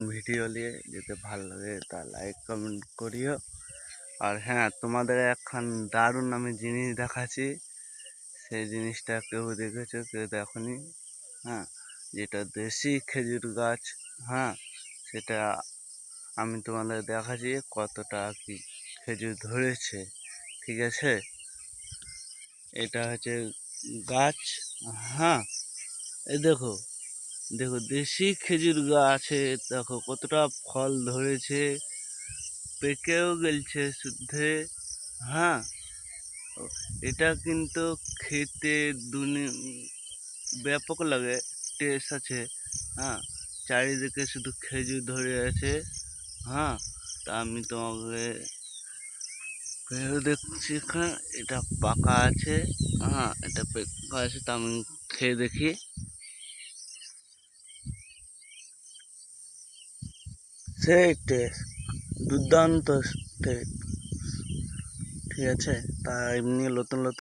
Video নিয়ে যদি ভালো লাগে তা লাইক কমেন্ট করিও। আর হ্যাঁ, তোমাদের একখান দারুণ আমি জিনিস দেখাচ্ছি, সেই জিনিসটা কেউ দেখেছো কেউ দেখনি। হ্যাঁ, যেটা দেশি খেজুর গাছ। হ্যাঁ, সেটা আমি তোমাদের দেখাচ্ছি কতটা কি খেজুর ধরেছে। ঠিক আছে, এটা হচ্ছে গাছ। হ্যাঁ, এই দেখো দেখো দেশি খেজুর গাছে দেখো কতটা ফল ধরেছে, পেকেও গেলছে শুদ্ধে। হ্যাঁ, এটা কিন্তু খেতে ব্যাপক লাগে, টেস্ট আছে। হ্যাঁ, চারিদিকে শুধু খেজুর ধরে আছে। হ্যাঁ, তা আমি তোমাকে দেখছি এখানে এটা পাকা আছে। হ্যাঁ, এটা পাকা আছে, তা আমি খেয়ে দেখি। সেই টেস্ট, দুর্দান্ত টেস্ট। ঠিক আছে, তা এমনি নতুন নতুন